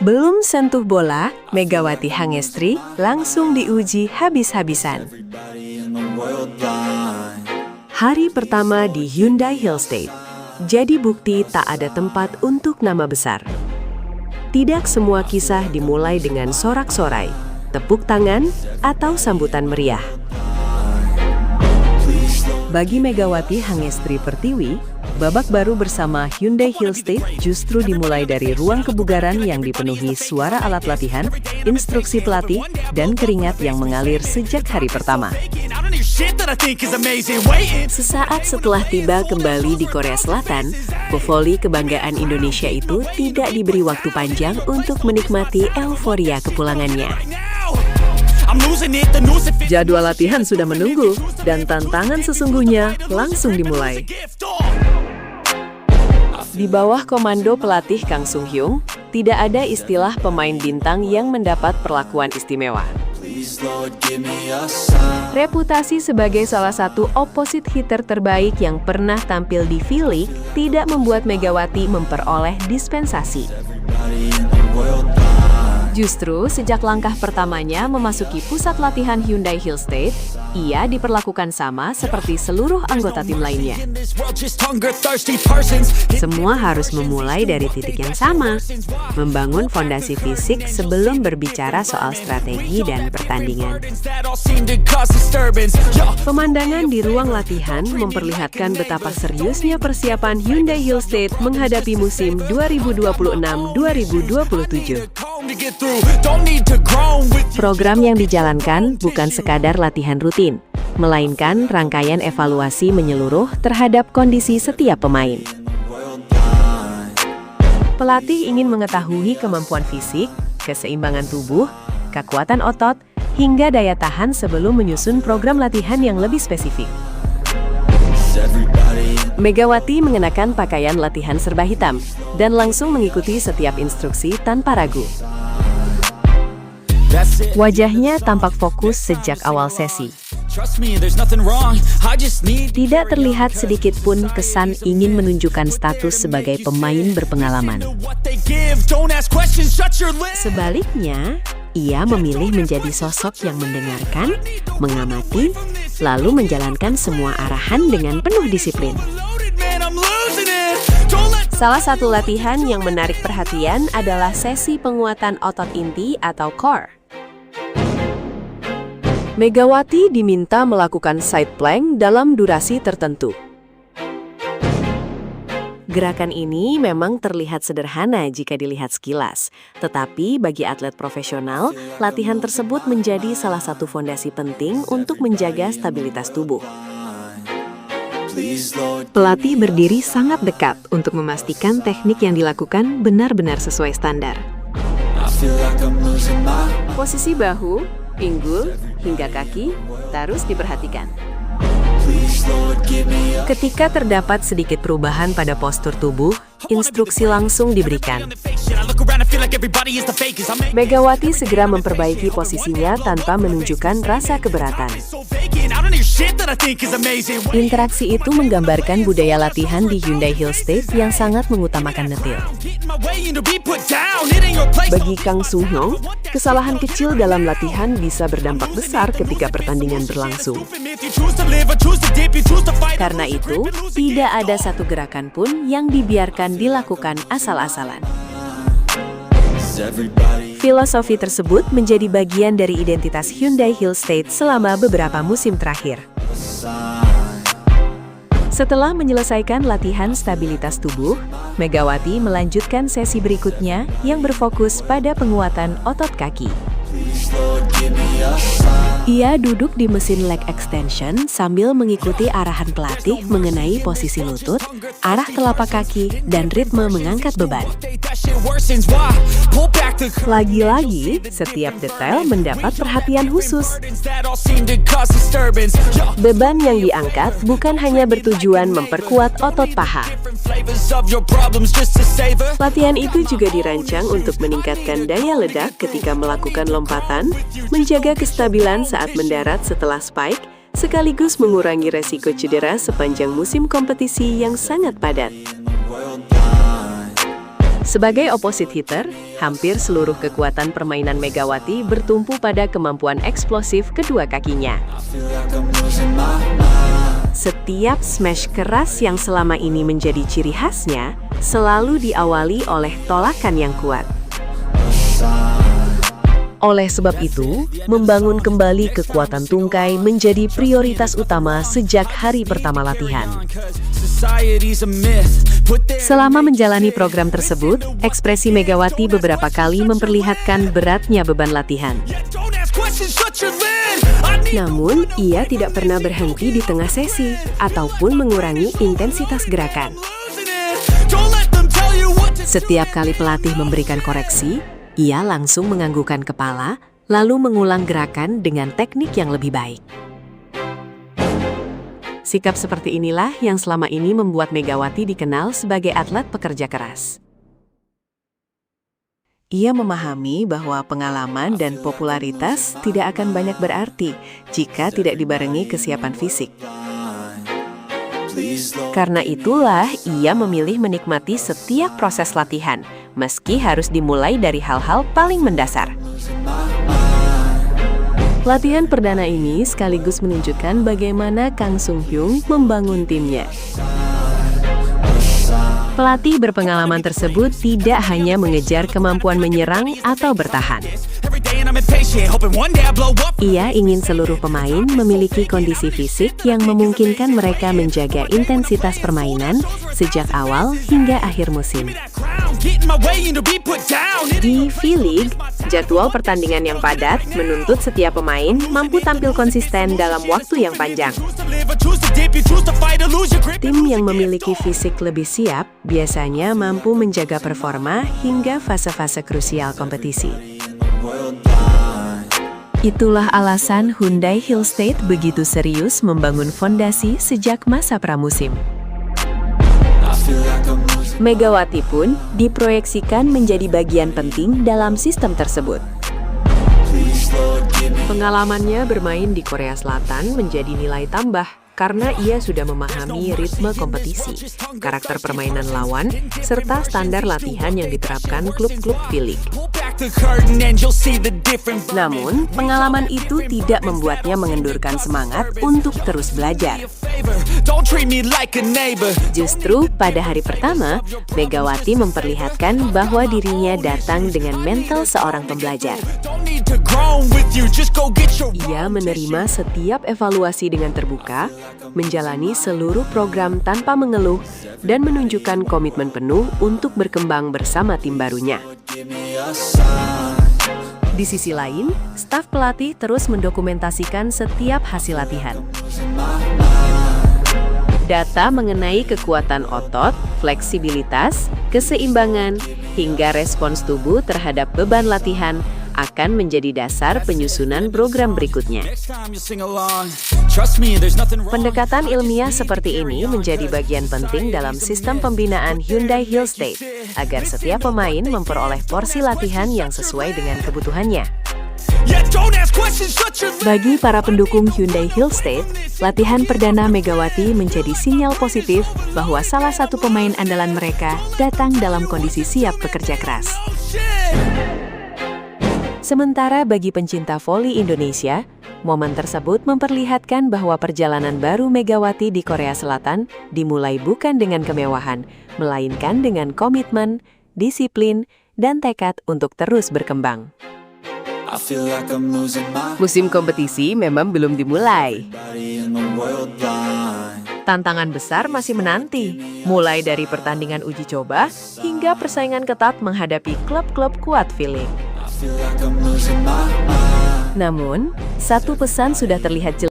Belum sentuh bola, Megawati Hangestri langsung diuji habis-habisan. Hari pertama di Hyundai Hill State, jadi bukti tak ada tempat untuk nama besar. Tidak semua kisah dimulai dengan sorak-sorai, tepuk tangan, atau sambutan meriah. Bagi Megawati Hangestri Pertiwi, babak baru bersama Hyundai Hill State justru dimulai dari ruang kebugaran yang dipenuhi suara alat latihan, instruksi pelatih, dan keringat yang mengalir sejak hari pertama. Sesaat setelah tiba kembali di Korea Selatan, pevoli kebanggaan Indonesia itu tidak diberi waktu panjang untuk menikmati euforia kepulangannya. Jadwal latihan sudah menunggu, dan tantangan sesungguhnya langsung dimulai. Di bawah komando pelatih Kang Sung Hyung, tidak ada istilah pemain bintang yang mendapat perlakuan istimewa. Reputasi sebagai salah satu opposite hitter terbaik yang pernah tampil di V-League tidak membuat Megawati memperoleh dispensasi. Justru sejak langkah pertamanya memasuki pusat latihan Hyundai Hill State, ia diperlakukan sama seperti seluruh anggota tim lainnya. Semua harus memulai dari titik yang sama, membangun fondasi fisik sebelum berbicara soal strategi dan pertandingan. Pemandangan di ruang latihan memperlihatkan betapa seriusnya persiapan Hyundai Hill State menghadapi musim 2026-2027. Program yang dijalankan bukan sekadar latihan rutin, melainkan rangkaian evaluasi menyeluruh terhadap kondisi setiap pemain. Pelatih ingin mengetahui kemampuan fisik, keseimbangan tubuh, kekuatan otot, hingga daya tahan sebelum menyusun program latihan yang lebih spesifik. Megawati mengenakan pakaian latihan serba hitam dan langsung mengikuti setiap instruksi tanpa ragu. Wajahnya tampak fokus sejak awal sesi. Tidak terlihat sedikit pun kesan ingin menunjukkan status sebagai pemain berpengalaman. Sebaliknya, ia memilih menjadi sosok yang mendengarkan, mengamati, lalu menjalankan semua arahan dengan penuh disiplin. Salah satu latihan yang menarik perhatian adalah sesi penguatan otot inti atau core. Megawati diminta melakukan side plank dalam durasi tertentu. Gerakan ini memang terlihat sederhana jika dilihat sekilas, tetapi bagi atlet profesional, latihan tersebut menjadi salah satu fondasi penting untuk menjaga stabilitas tubuh. Pelatih berdiri sangat dekat untuk memastikan teknik yang dilakukan benar-benar sesuai standar. Posisi bahu, pinggul, hingga kaki harus diperhatikan. Ketika terdapat sedikit perubahan pada postur tubuh, instruksi langsung diberikan. Megawati segera memperbaiki posisinya tanpa menunjukkan rasa keberatan. Interaksi itu menggambarkan budaya latihan di Hyundai Hill State yang sangat mengutamakan detail. Bagi Kang Sung Hyung, kesalahan kecil dalam latihan bisa berdampak besar ketika pertandingan berlangsung. Karena itu, tidak ada satu gerakan pun yang dibiarkan dilakukan asal-asalan. Filosofi tersebut menjadi bagian dari identitas Hyundai Hill State selama beberapa musim terakhir. Setelah menyelesaikan latihan stabilitas tubuh, Megawati melanjutkan sesi berikutnya yang berfokus pada penguatan otot kaki. Ia duduk di mesin leg extension sambil mengikuti arahan pelatih mengenai posisi lutut, arah telapak kaki, dan ritme mengangkat beban. Lagi-lagi, setiap detail mendapat perhatian khusus. Beban yang diangkat bukan hanya bertujuan memperkuat otot paha. Latihan itu juga dirancang untuk meningkatkan daya ledak ketika melakukan lompatan, menjaga kestabilan saat mendarat setelah spike, sekaligus mengurangi resiko cedera sepanjang musim kompetisi yang sangat padat. Sebagai opposite hitter, hampir seluruh kekuatan permainan Megawati bertumpu pada kemampuan eksplosif kedua kakinya. Setiap smash keras yang selama ini menjadi ciri khasnya, selalu diawali oleh tolakan yang kuat. Oleh sebab itu, membangun kembali kekuatan tungkai menjadi prioritas utama sejak hari pertama latihan. Selama menjalani program tersebut, ekspresi Megawati beberapa kali memperlihatkan beratnya beban latihan. Namun, ia tidak pernah berhenti di tengah sesi ataupun mengurangi intensitas gerakan. Setiap kali pelatih memberikan koreksi, ia langsung menganggukkan kepala, lalu mengulang gerakan dengan teknik yang lebih baik. Sikap seperti inilah yang selama ini membuat Megawati dikenal sebagai atlet pekerja keras. Ia memahami bahwa pengalaman dan popularitas tidak akan banyak berarti jika tidak dibarengi kesiapan fisik. Karena itulah, ia memilih menikmati setiap proses latihan, meski harus dimulai dari hal-hal paling mendasar. Latihan perdana ini sekaligus menunjukkan bagaimana Kang Sung Hyung membangun timnya. Pelatih berpengalaman tersebut tidak hanya mengejar kemampuan menyerang atau bertahan. Ia ingin seluruh pemain memiliki kondisi fisik yang memungkinkan mereka menjaga intensitas permainan sejak awal hingga akhir musim. Di V-League, jadwal pertandingan yang padat menuntut setiap pemain mampu tampil konsisten dalam waktu yang panjang. Tim yang memiliki fisik lebih siap biasanya mampu menjaga performa hingga fase-fase krusial kompetisi. Itulah alasan Hyundai Hill State begitu serius membangun fondasi sejak masa pramusim. Megawati pun diproyeksikan menjadi bagian penting dalam sistem tersebut. Pengalamannya bermain di Korea Selatan menjadi nilai tambah karena ia sudah memahami ritme kompetisi, karakter permainan lawan, serta standar latihan yang diterapkan klub-klub V-League. Namun, pengalaman itu tidak membuatnya mengendurkan semangat untuk terus belajar. Justru pada hari pertama, Megawati memperlihatkan bahwa dirinya datang dengan mental seorang pembelajar. Ia menerima setiap evaluasi dengan terbuka, menjalani seluruh program tanpa mengeluh, dan menunjukkan komitmen penuh untuk berkembang bersama tim barunya. Di sisi lain, staf pelatih terus mendokumentasikan setiap hasil latihan. Data mengenai kekuatan otot, fleksibilitas, keseimbangan, hingga respons tubuh terhadap beban latihan akan menjadi dasar penyusunan program berikutnya. Pendekatan ilmiah seperti ini menjadi bagian penting dalam sistem pembinaan Hyundai Hill State, agar setiap pemain memperoleh porsi latihan yang sesuai dengan kebutuhannya. Bagi para pendukung Hyundai Hill State, latihan perdana Megawati menjadi sinyal positif bahwa salah satu pemain andalan mereka datang dalam kondisi siap bekerja keras. Sementara bagi pencinta voli Indonesia, momen tersebut memperlihatkan bahwa perjalanan baru Megawati di Korea Selatan dimulai bukan dengan kemewahan, melainkan dengan komitmen, disiplin, dan tekad untuk terus berkembang. Musim kompetisi memang belum dimulai. Tantangan besar masih menanti, mulai dari pertandingan uji coba hingga persaingan ketat menghadapi klub-klub kuat V-League. Namun, satu pesan sudah terlihat jelas.